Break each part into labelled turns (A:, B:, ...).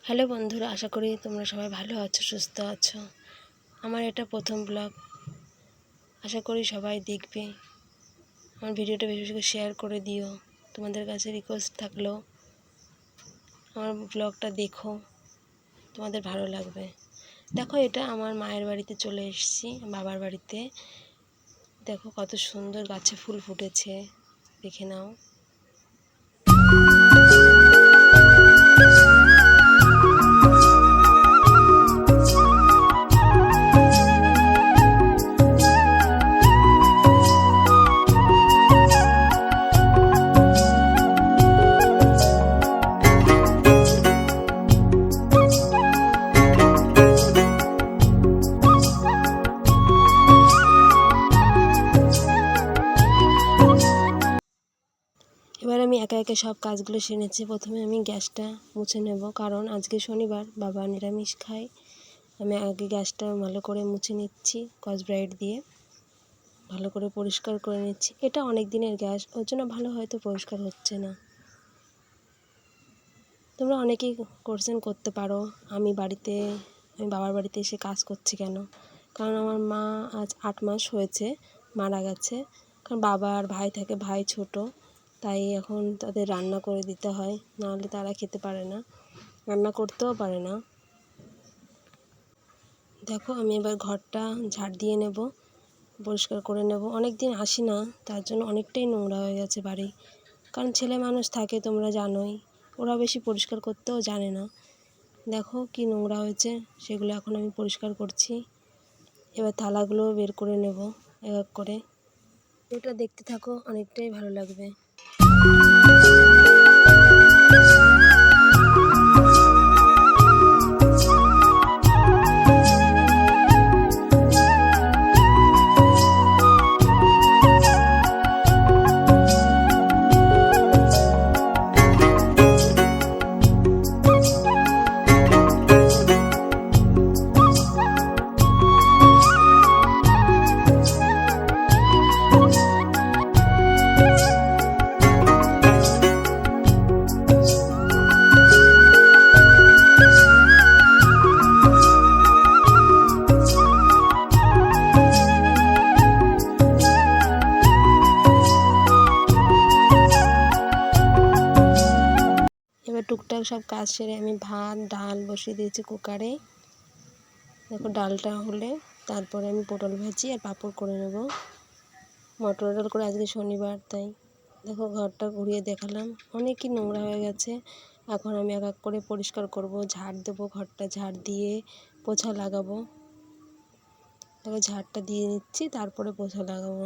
A: Hello বন্ধুরা, আশা করি তোমরা সবাই ভালো আছো, সুস্থ আছো। আমার এটা প্রথম ব্লগ, আশা করি সবাই দেখবে। আমার ভিডিওটা বেশি বেশি করে শেয়ার করে দিও। তোমাদের কাছে রিকোয়েস্ট থাকলো আমার ব্লগটা দেখো, তোমাদের ভালো লাগবে। দেখো, এটা আমার মায়ের বাড়িতে চলে এসেছি, বাবার বাড়িতে। দেখো কত সুন্দর গাছে ফুল ফুটেছে, দেখে নাও। এবার আমি একা একা সব কাজগুলো সেরেছি। প্রথমে আমি গ্যাসটা মুছে নেব, কারণ আজকে শনিবার, বাবা নিরামিষ খায়। আমি আগে গ্যাসটা ভালো করে মুছে নিচ্ছি, স্কচ ব্রাইট দিয়ে ভালো করে পরিষ্কার করে নিচ্ছি। এটা অনেক দিনের গ্যাস, ওর জন্য ভালো হয়তো পরিষ্কার হচ্ছে না। তোমরা অনেকেই কোশ্চেন করতে পারো আমি বাবার বাড়িতে এসে কাজ করছি কেন। কারণ আমার মা আজ 8 মাস হয়েছে মারা গেছে। কারণ বাবা আর ভাই থাকে, ভাই ছোট, তাই এখন তাদের রান্না করে দিতে হয়, নাহলে তারা খেতে পারে না, রান্না করতেও পারে না। দেখো, আমি এবার ঘরটা ঝাড় দিয়ে নেব, পরিষ্কার করে নেব। অনেক দিন আসি না, তার জন্য অনেকটাই নোংরা হয়ে গেছে বাড়ি। কারণ ছেলে মানুষ থাকে, তোমরা জানোই, ওরা বেশি পরিষ্কার করতেও জানে না। দেখো কি নোংরা হয়েছে, সেগুলো এখন আমি পরিষ্কার করছি। এবার থালাগুলো বের করে নেব এক এক করে। এটা দেখতে থাকো, অনেকটাই ভালো লাগবে। এবার টুকটাক সব কাজ সেরে আমি ভাত ডাল বসিয়ে দিয়েছি কুকারে। দেখো, ডালটা হলে তারপরে আমি পটল ভাজি আর পাঁপড় করে নেব। মটর ডাল করে, আজকে শনিবার তাই। দেখো, ঘরটা ঘুরিয়ে দেখালাম, অনেকই নোংরা হয়ে গেছে। এখন আমি এক এক করে পরিষ্কার করব, ঝাড় দেবো, ঘরটা ঝাড় দিয়ে পোছা লাগাবো। দেখো, ঝাড়টা দিয়ে নিচ্ছি, তারপরে পোছা লাগাবো।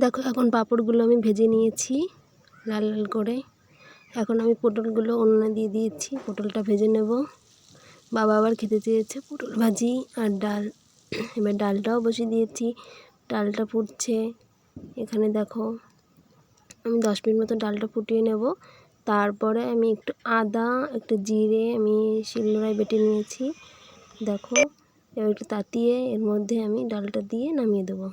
A: দেখো, এখন পাঁপড়গুলো আমি ভেজে নিয়েছি লাল লাল করে। এখন আমি পটলগুলো উনুনে দিয়ে দিয়েছি, পটলটা ভেজে নেব। বাবা আবার খেতে চেয়েছে পটল ভাজি আর ডাল। এবার ডালটাও বসিয়ে দিয়েছি, ডালটা ফুটছে। এখানে দেখো, আমি 10 মিনিট মতো ডালটা ফুটিয়ে নেব। তারপরে আমি একটু আদা, একটু জিরে আমি শিলনোড়ায় বেটে নিয়েছি, দেখো এবার একটু তাতিয়ে এর মধ্যে আমি ডালটা দিয়ে নামিয়ে দেবো।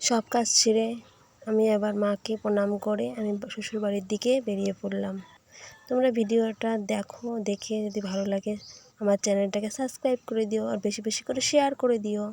A: সব কাজ ছেড়ে আমি আবার মাকে প্রণাম করে আমি শ্বশুরবাড়ির দিকে বেরিয়ে পড়লাম। তোমরা ভিডিওটা দেখো, দেখে যদি ভালো লাগে আমার চ্যানেলটাকে সাবস্ক্রাইব করে দিও আর বেশি বেশি করে শেয়ার করে দিও।